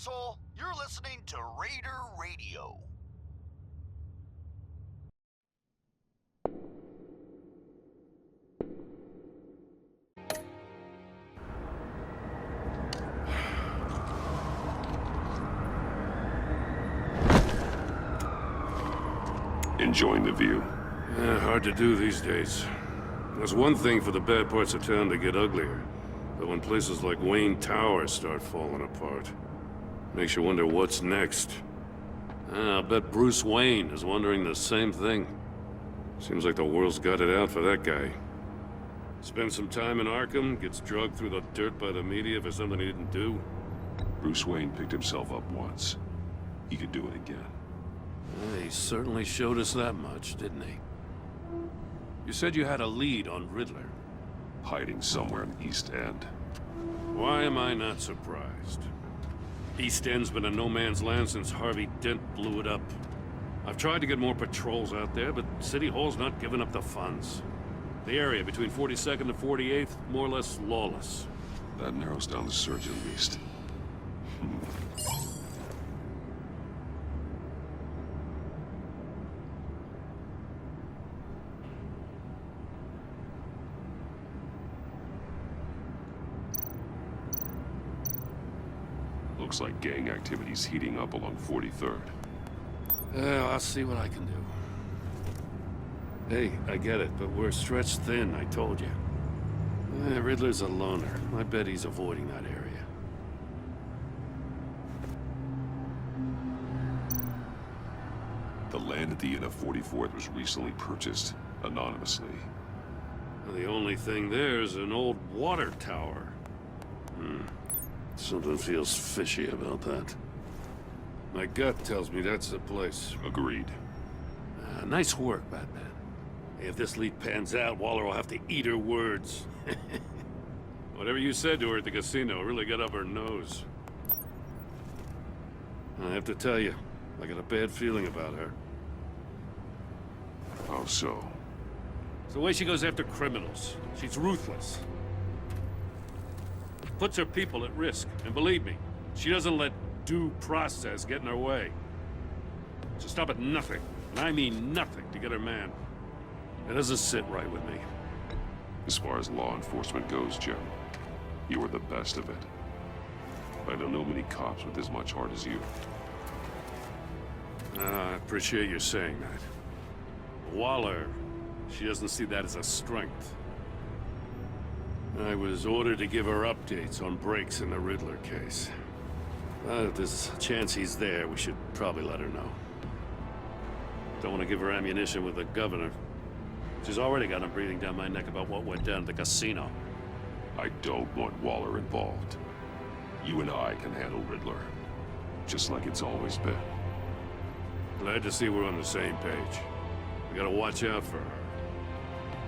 asshole. You're listening to Raider Radio. Enjoying the view? Yeah, hard to do these days. There's one thing for the bad parts of town to get uglier, but when places like Wayne Tower start falling apart, makes you wonder what's next. I'll bet Bruce Wayne is wondering the same thing. Seems like the world's got it out for that guy. Spends some time in Arkham, gets drugged through the dirt by the media for something he didn't do. Bruce Wayne picked himself up once. He could do it again. He certainly showed us that much, didn't he? You said you had a lead on Riddler. Hiding somewhere in East End. Why am I not surprised? East End's been a no-man's land since Harvey Dent blew it up. I've tried to get more patrols out there, but City Hall's not giving up the funds. The area between 42nd and 48th, more or less lawless. That narrows down the search at least. Looks like gang activity's heating up along 43rd. I'll see what I can do. Hey, I get it, but we're stretched thin, I told you. Riddler's a loner. I bet he's avoiding that area. The land at the end of 44th was recently purchased, anonymously. The only thing there is an old water tower. Something feels fishy about that. My gut tells me that's the place. Agreed. Nice work, Batman. If this lead pans out, Waller will have to eat her words. Whatever you said to her at the casino really got up her nose. I have to tell you, I got a bad feeling about her. How so? It's the way she goes after criminals. She's ruthless. Puts her people at risk, and believe me, she doesn't let due process get in her way. She'll stop at nothing, and I mean nothing, to get her man. It doesn't sit right with me. As far as law enforcement goes, Jim, you are the best of it. I don't know many cops with as much heart as you. I appreciate you saying that. Waller, she doesn't see that as a strength. I was ordered to give her updates on breaks in the Riddler case. If there's a chance he's there, we should probably let her know. Don't want to give her ammunition with the governor. She's already got him breathing down my neck about what went down at the casino. I don't want Waller involved. You and I can handle Riddler, just like it's always been. Glad to see we're on the same page. We gotta watch out for her.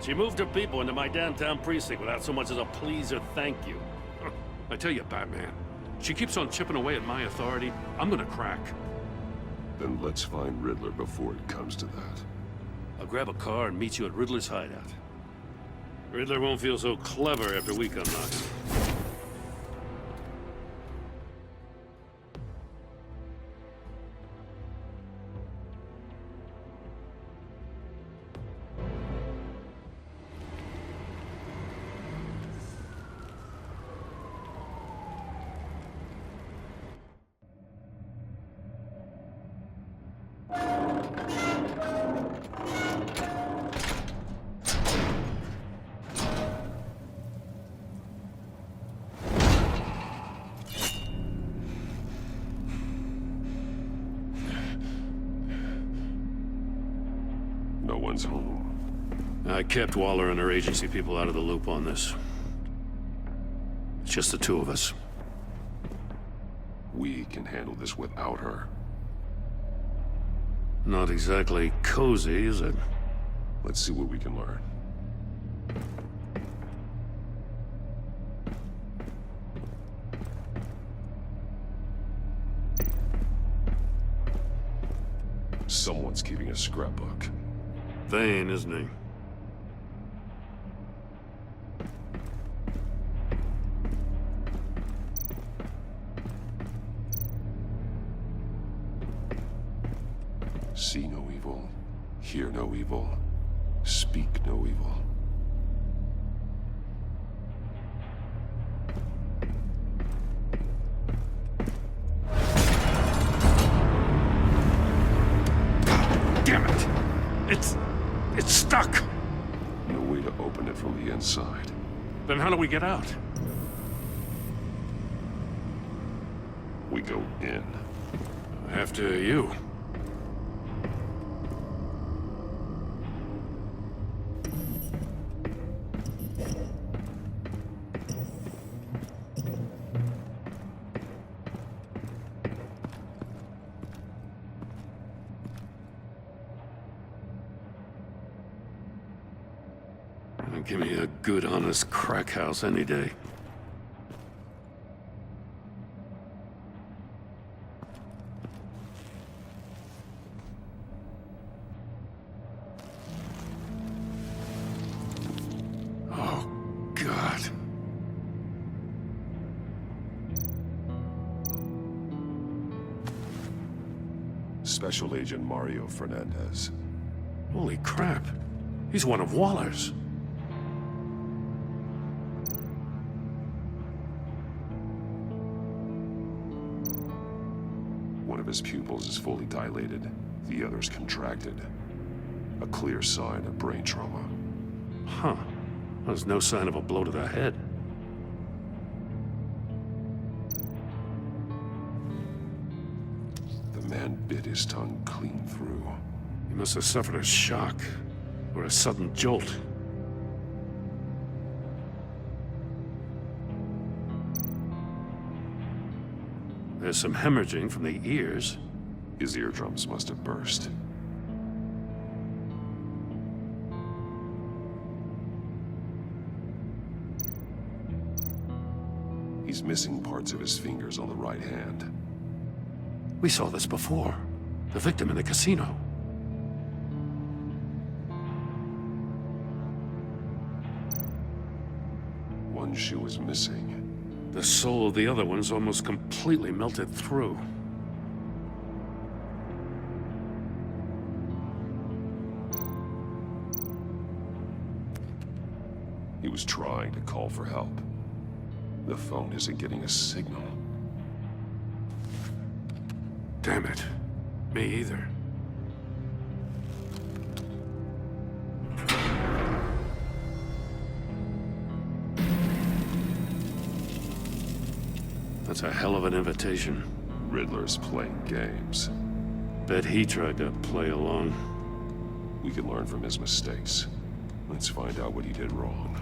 She moved her people into my downtown precinct without so much as a please or thank you. I tell you, Batman, she keeps on chipping away at my authority. I'm gonna crack. Then let's find Riddler before it comes to that. I'll grab a car and meet you at Riddler's hideout. Riddler won't feel so clever after we come knocking. No one's home. I kept Waller and her agency people out of the loop on this. It's just the two of us. We can handle this without her. Not exactly cozy, is it? Let's see what we can learn. Someone's keeping a scrapbook. Vane, isn't he? See no evil, hear no evil, speak no evil. Damn it! It's stuck! No way to open it from the inside. Then how do we get out? We go in. After you. Give me a good, honest crack house any day. Oh, God. Special Agent Mario Fernandez. Holy crap. He's one of Waller's. One of his pupils is fully dilated, the other's contracted. A clear sign of brain trauma. Huh. There's no sign of a blow to the head. The man bit his tongue clean through. He must have suffered a shock, or a sudden jolt. There's some hemorrhaging from the ears. His eardrums must have burst. He's missing parts of his fingers on the right hand. We saw this before. The victim in the casino. One shoe is missing. The soul of the other one's almost completely melted through. He was trying to call for help. The phone isn't getting a signal. Damn it. Me either. That's a hell of an invitation. Riddler's playing games. Bet he tried to play along. We can learn from his mistakes. Let's find out what he did wrong.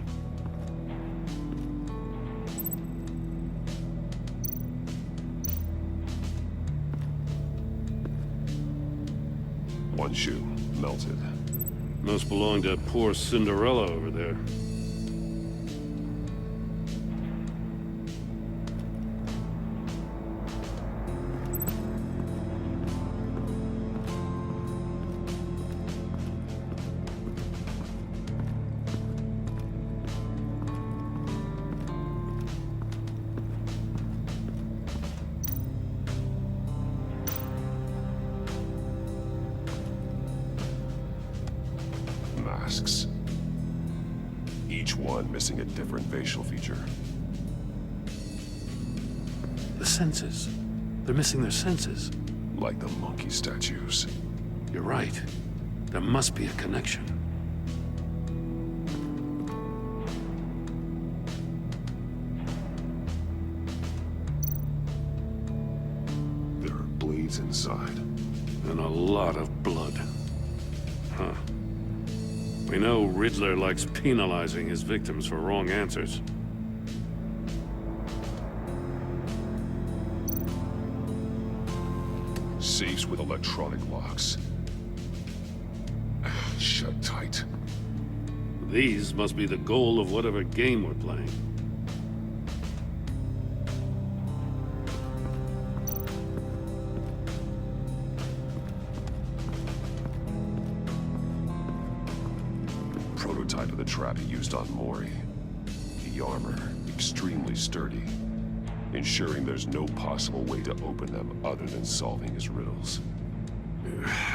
One shoe, melted. Must belong to poor Cinderella over there. Masks. Each one missing a different facial feature. The senses. They're missing their senses. Like the monkey statues. You're right. There must be a connection. There are blades inside. And a lot of blood. Huh. We know Riddler likes penalizing his victims for wrong answers. Safes with electronic locks. Shut tight. These must be the goal of whatever game we're playing. Prototype of the trap he used on Mori. The armor, extremely sturdy, ensuring there's no possible way to open them other than solving his riddles.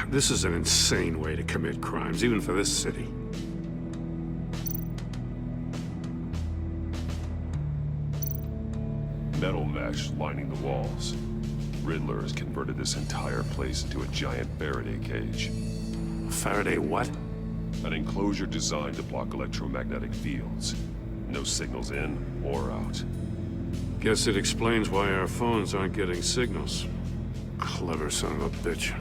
This is an insane way to commit crimes, even for this city. Metal mesh lining the walls. Riddler has converted this entire place into a giant Faraday cage. Faraday what? An enclosure designed to block electromagnetic fields. No signals in or out. Guess it explains why our phones aren't getting signals. Clever son of a bitch.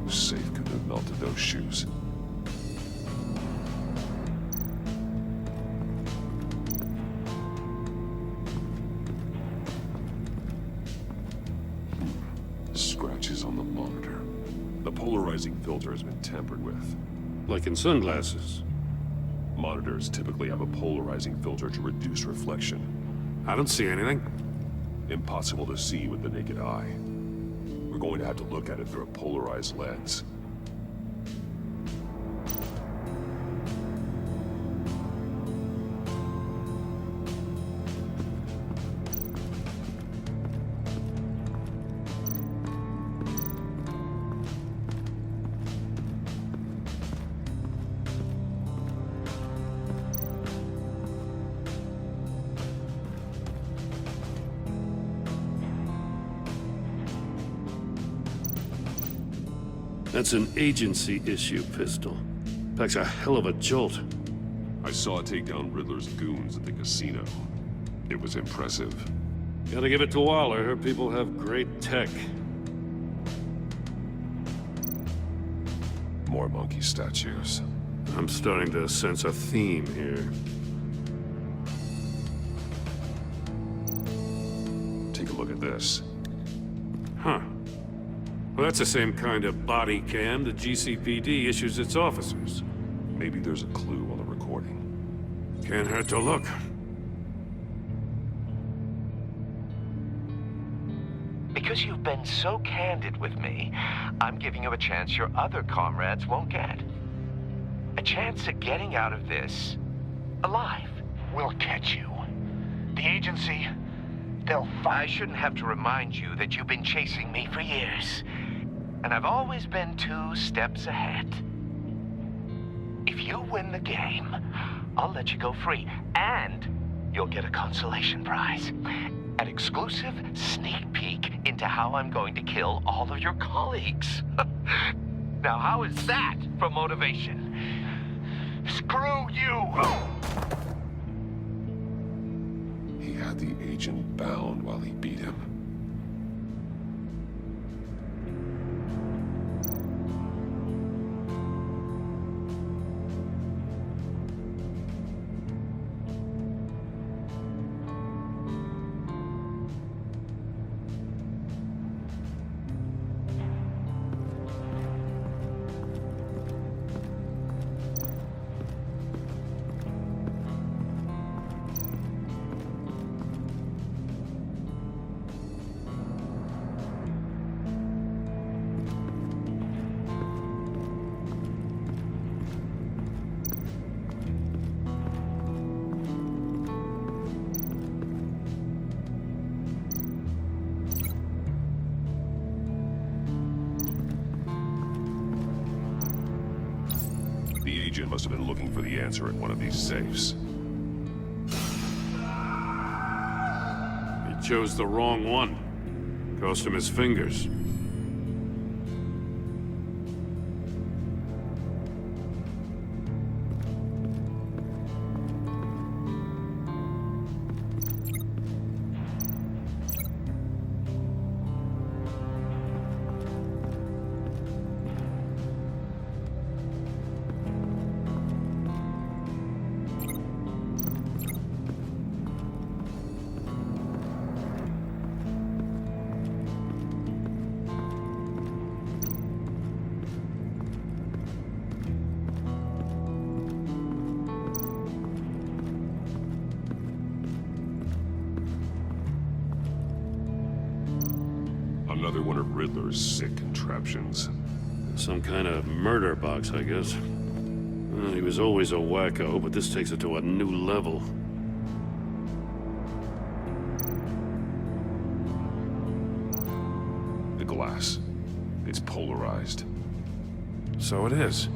Safe couldn't have melted those shoes. Scratches on the monitor. The polarizing filter has been tampered with. Like in sunglasses. Monitors typically have a polarizing filter to reduce reflection. I don't see anything. Impossible to see with the naked eye. We're going to have to look at it through a polarized lens. That's an agency issue pistol. Packs a hell of a jolt. I saw it take down Riddler's goons at the casino. It was impressive. Gotta give it to Waller. Her people have great tech. More monkey statues. I'm starting to sense a theme here. Take a look at this. Huh. Well, that's the same kind of body cam the GCPD issues its officers. Maybe there's a clue on the recording. Can't hurt to look. Because you've been so candid with me, I'm giving you a chance your other comrades won't get. A chance at getting out of this alive. We'll catch you. The agency, they'll find... I shouldn't have to remind you that you've been chasing me for years. And I've always been 2 steps ahead. If you win the game, I'll let you go free. And you'll get a consolation prize. An exclusive sneak peek into how I'm going to kill all of your colleagues. Now, how is that for motivation? Screw you! He had the agent bound while he beat him. The agent must have been looking for the answer in one of these safes. He chose the wrong one. Cost him his fingers. Another one of Riddler's sick contraptions. Some kind of murder box, I guess. Well, he was always a wacko, but this takes it to a new level. The glass. It's polarized. So it is.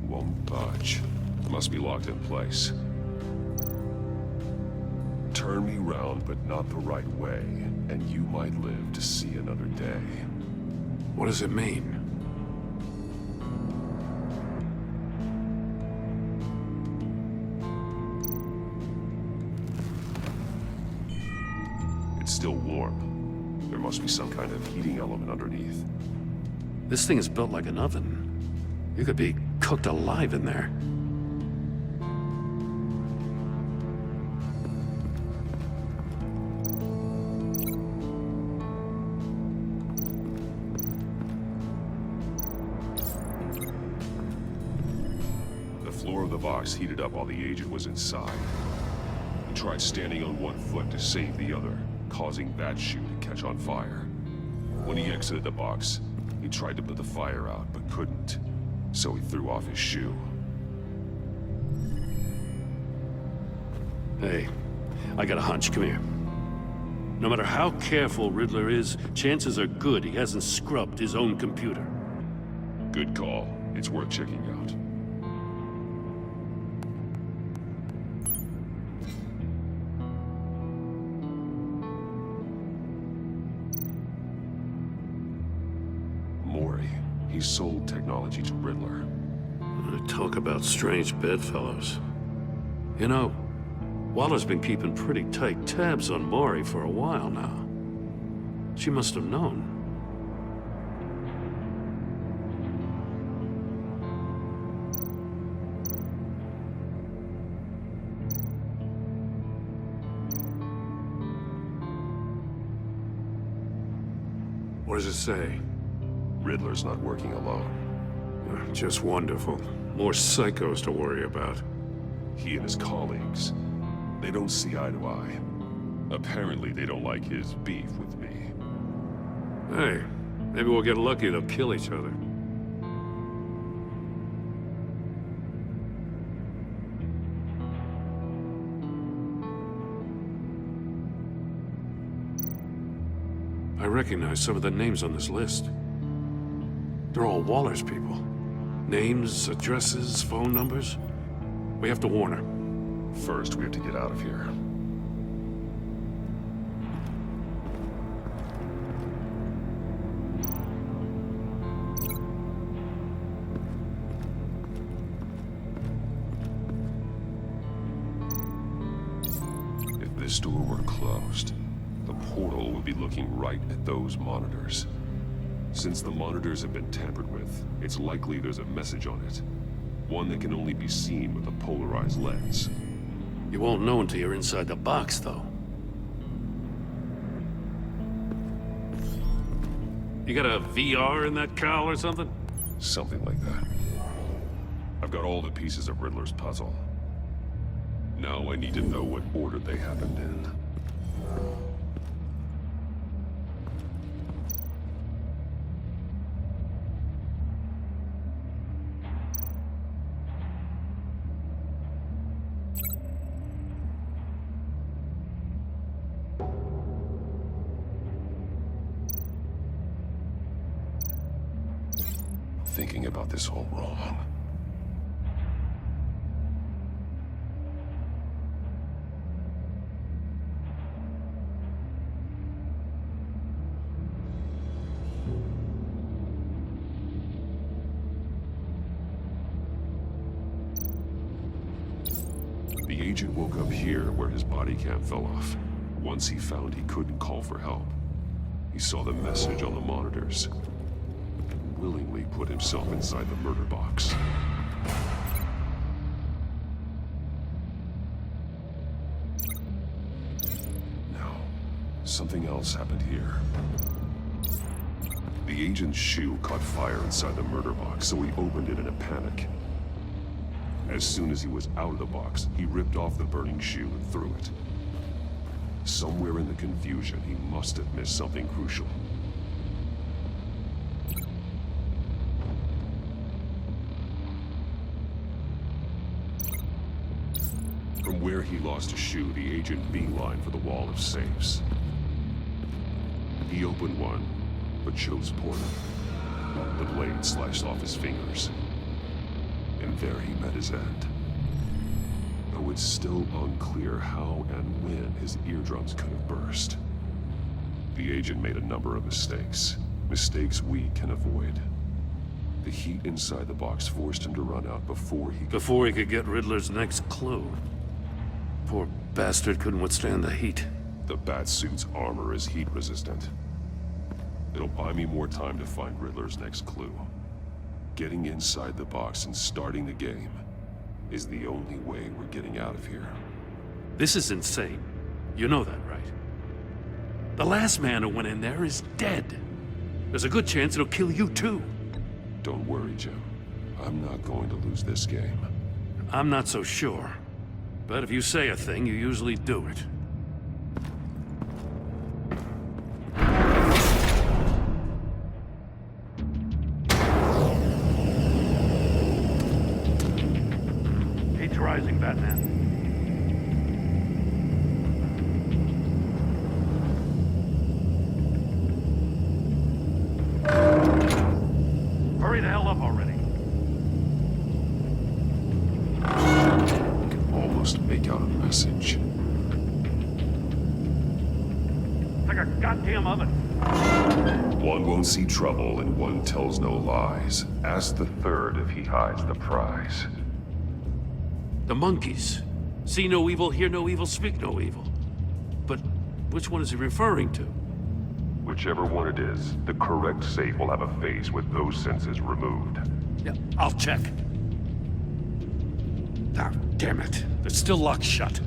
Won't budge. Must be locked in place. Turn me round, but not the right way, and you might live to see another day. What does it mean? It's still warm. There must be some kind of heating element underneath. This thing is built like an oven. You could be cooked alive in there. The floor of the box heated up while the agent was inside. He tried standing on one foot to save the other, causing that shoe to catch on fire. When he exited the box, he tried to put the fire out, but couldn't. So he threw off his shoe. Hey, I got a hunch. Come here. No matter how careful Riddler is, chances are good he hasn't scrubbed his own computer. Good call. It's worth checking out. Mori. He sold technology to Riddler. Talk about strange bedfellows. You know, Waller's been keeping pretty tight tabs on Mori for a while now. She must have known. What does it say? Riddler's not working alone. Just wonderful. More psychos to worry about. He and his colleagues, they don't see eye to eye. Apparently, they don't like his beef with me. Hey, maybe we'll get lucky. They'll kill each other. I recognize some of the names on this list. They're all Waller's people. Names, addresses, phone numbers. We have to warn her. First, we have to get out of here. If this door were closed, the portal would be looking right at those monitors. Since the monitors have been tampered with, it's likely there's a message on it. One that can only be seen with a polarized lens. You won't know until you're inside the box, though. You got a VR in that cowl or something? Something like that. I've got all the pieces of Riddler's puzzle. Now I need to know what order they happened in. Thinking about this all wrong. The agent woke up here where his body cam fell off. Once he found he couldn't call for help, he saw the message on the monitors. Willingly put himself inside the murder box. Now, something else happened here. The agent's shoe caught fire inside the murder box, so he opened it in a panic. As soon as he was out of the box, he ripped off the burning shoe and threw it. Somewhere in the confusion, he must have missed something crucial. From where he lost a shoe, the agent beelined for the wall of safes. He opened one, but chose poorly. The blade slashed off his fingers. And there he met his end. Though it's still unclear how and when his eardrums could have burst. The agent made a number of mistakes. Mistakes we can avoid. The heat inside the box forced him to run out before he could get Riddler's next clue. Poor bastard couldn't withstand the heat. The Batsuit's armor is heat resistant. It'll buy me more time to find Riddler's next clue. Getting inside the box and starting the game is the only way we're getting out of here. This is insane. You know that, right? The last man who went in there is dead. There's a good chance it'll kill you too. Don't worry, Jim. I'm not going to lose this game. I'm not so sure. But if you say a thing, you usually do it. Heat's rising, Batman. Hurry the hell up already. Almost make out a message. Like a goddamn oven. One won't see trouble and one tells no lies. Ask the third if he hides the prize. The monkeys. See no evil, hear no evil, speak no evil. But which one is he referring to? Whichever one it is, the correct safe will have a face with those senses removed. Yeah, I'll check. Ah, damn it. It's still locked shut.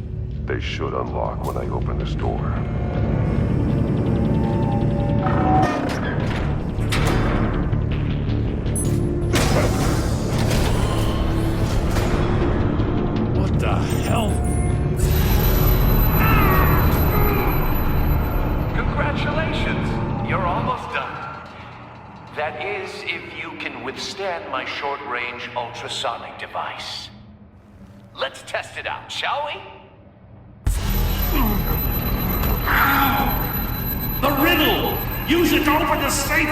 They should unlock when I open this door. What the hell? Congratulations! You're almost done. That is, if you can withstand my short-range ultrasonic device. Let's test it out, shall we? The riddle! Use it to open the safe!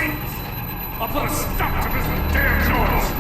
I'll put a stop to this damn noise!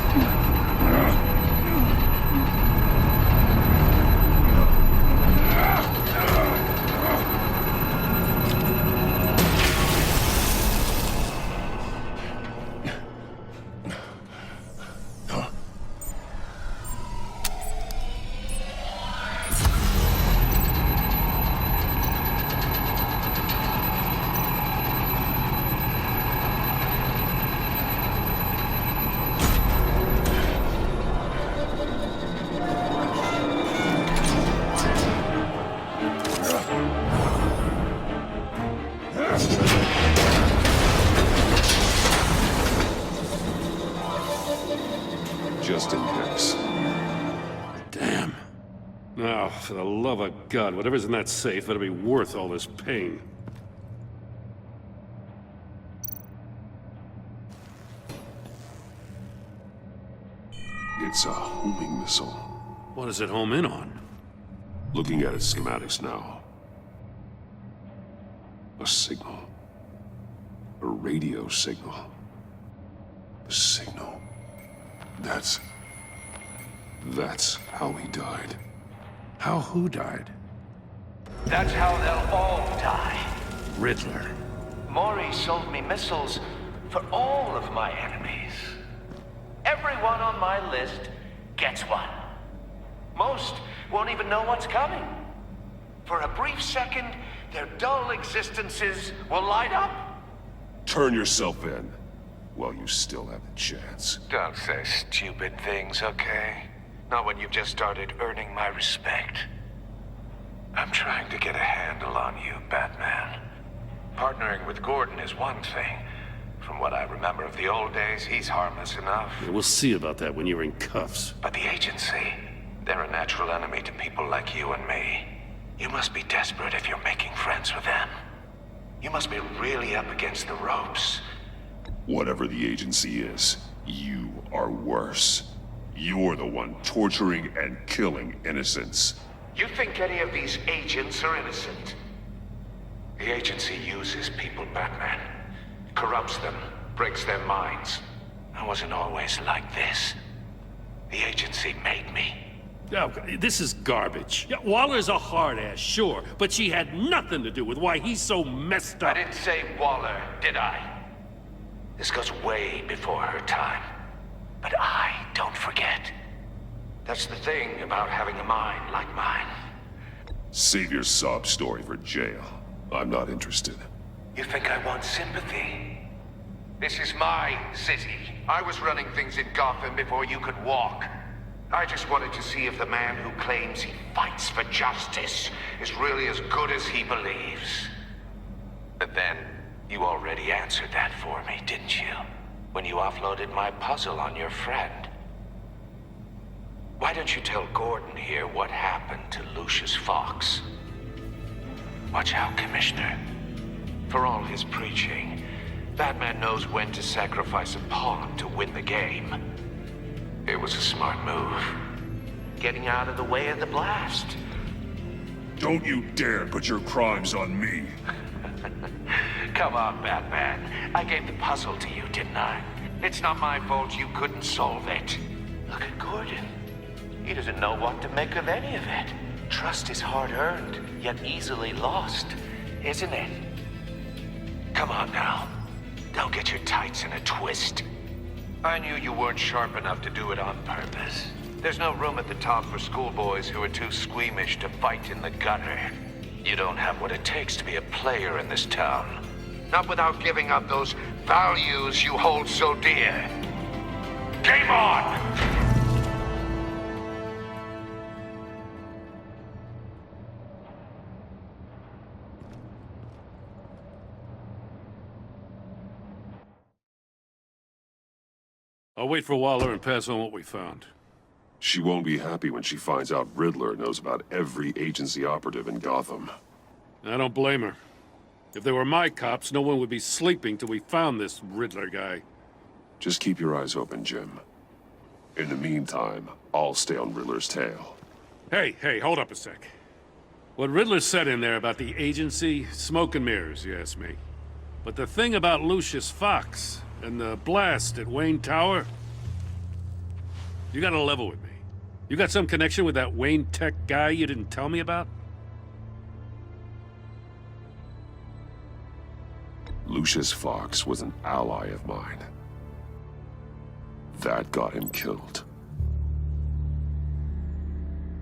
Just in case. Damn. Now, for the love of God, whatever's in that safe better be worth all this pain. It's a homing missile. What does it home in on? Looking at its schematics now. A signal. A radio signal. A signal. That's how he died. How who died? That's how they'll all die. Riddler. Maury sold me missiles for all of my enemies. Everyone on my list gets one. Most won't even know what's coming. For a brief second, their dull existences will light up. Turn yourself in while you still have the chance. Don't say stupid things, okay? Not when you've just started earning my respect. I'm trying to get a handle on you, Batman. Partnering with Gordon is one thing. From what I remember of the old days, he's harmless enough. Yeah, we'll see about that when you're in cuffs. But the agency, They're a natural enemy to people like you and me. You must be desperate if you're making friends with them. You must be really up against the ropes. Whatever the agency is, you are worse. You're the one torturing and killing innocents. You think any of these agents are innocent? The agency uses people, Batman. Corrupts them, breaks their minds. I wasn't always like this. The agency made me. Oh, this is garbage. Yeah, Waller's a hard-ass, sure, but she had nothing to do with why he's so messed I up. didn't say Waller, did I? This goes way before her time. But I don't forget. That's the thing about having a mind like mine. Save your sob story for jail. I'm not interested. You think I want sympathy? This is my city. I was running things in Gotham before you could walk. I just wanted to see if the man who claims he fights for justice is really as good as he believes. But then, you already answered that for me, didn't you? When you offloaded my puzzle on your friend. Why don't you tell Gordon here what happened to Lucius Fox? Watch out, Commissioner. For all his preaching, Batman knows when to sacrifice a pawn to win the game. It was a smart move. Getting out of the way of the blast. Don't you dare put your crimes on me. Come on, Batman. I gave the puzzle to you, didn't I? It's not my fault you couldn't solve it. Look at Gordon. He doesn't know what to make of any of it. Trust is hard-earned, yet easily lost, isn't it? Come on now. Don't get your tights in a twist. I knew you weren't sharp enough to do it on purpose. There's no room at the top for schoolboys who are too squeamish to fight in the gutter. You don't have what it takes to be a player in this town. Not without giving up those values you hold so dear. Game on! I'll wait for Waller and pass on what we found. She won't be happy when she finds out Riddler knows about every agency operative in Gotham. I don't blame her. If they were my cops, no one would be sleeping till we found this Riddler guy. Just keep your eyes open, Jim. In the meantime, I'll stay on Riddler's tail. Hey, hold up a sec. What Riddler said in there about the agency, smoke and mirrors, you ask me. But the thing about Lucius Fox and the blast at Wayne Tower, you gotta level with me. You got some connection with that Wayne Tech guy you didn't tell me about? Lucius Fox was an ally of mine. That got him killed.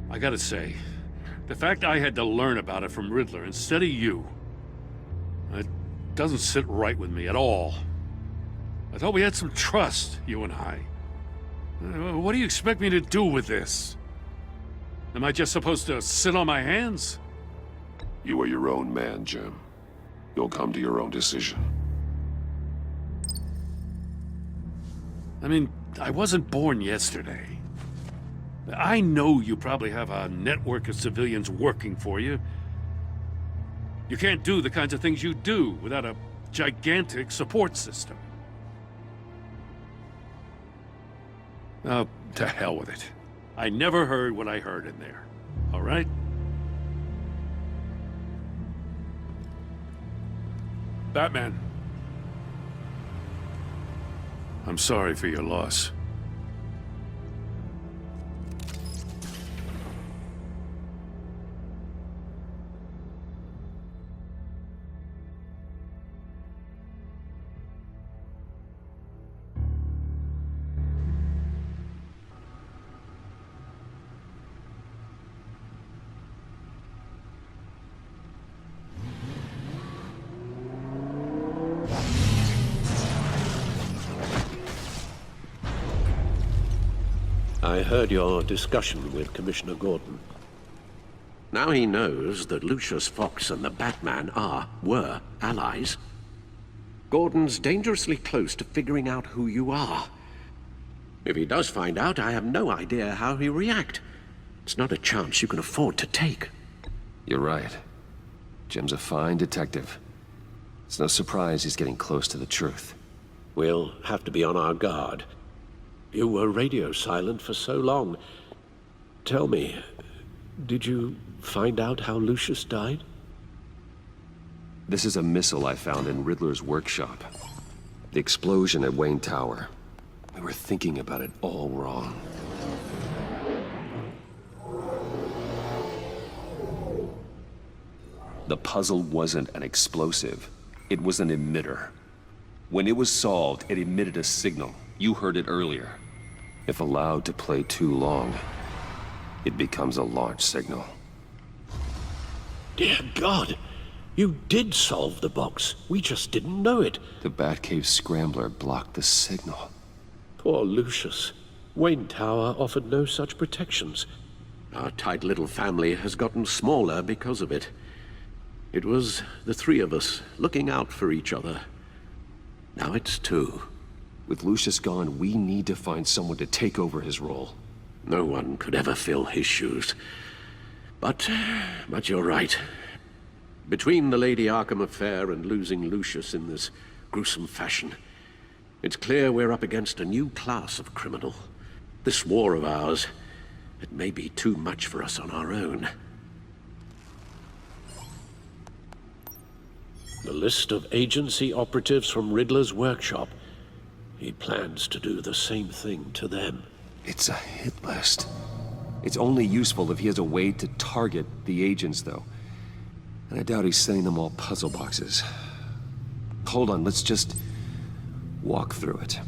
I gotta say, the fact I had to learn about it from Riddler instead of you, it doesn't sit right with me at all. I thought we had some trust, you and I. What do you expect me to do with this? Am I just supposed to sit on my hands? You are your own man, Jim. You'll come to your own decision. I mean, I wasn't born yesterday. I know you probably have a network of civilians working for you. You can't do the kinds of things you do without a gigantic support system. Oh, to hell with it. I never heard what I heard in there. All right? Batman. I'm sorry for your loss. I heard your discussion with Commissioner Gordon. Now he knows that Lucius Fox and the Batman were allies. Gordon's dangerously close to figuring out who you are. If he does find out, I have no idea how he'll react. It's not a chance you can afford to take. You're right. Jim's a fine detective. It's no surprise he's getting close to the truth. We'll have to be on our guard. You were radio silent for so long. Tell me, did you find out how Lucius died? This is a missile I found in Riddler's workshop. The explosion at Wayne Tower. We were thinking about it all wrong. The puzzle wasn't an explosive. It was an emitter. When it was solved, it emitted a signal. You heard it earlier. If allowed to play too long, it becomes a launch signal. Dear God! You did solve the box. We just didn't know it. The Batcave Scrambler blocked the signal. Poor Lucius. Wayne Tower offered no such protections. Our tight little family has gotten smaller because of it. It was the three of us looking out for each other. Now it's two. With Lucius gone, we need to find someone to take over his role. No one could ever fill his shoes. But you're right. Between the Lady Arkham affair and losing Lucius in this gruesome fashion, it's clear we're up against a new class of criminal. This war of ours, it may be too much for us on our own. The list of agency operatives from Riddler's workshop. He plans to do the same thing to them. It's a hit list. It's only useful if he has a way to target the agents, though. And I doubt he's sending them all puzzle boxes. Hold on, let's just walk through it.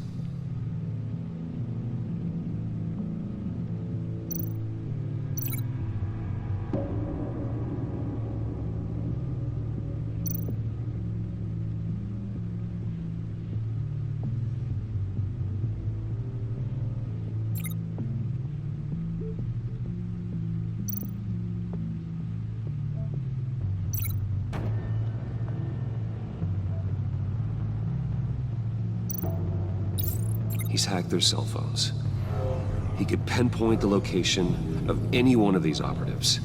He's hacked their cell phones. He could pinpoint the location of any one of these operatives.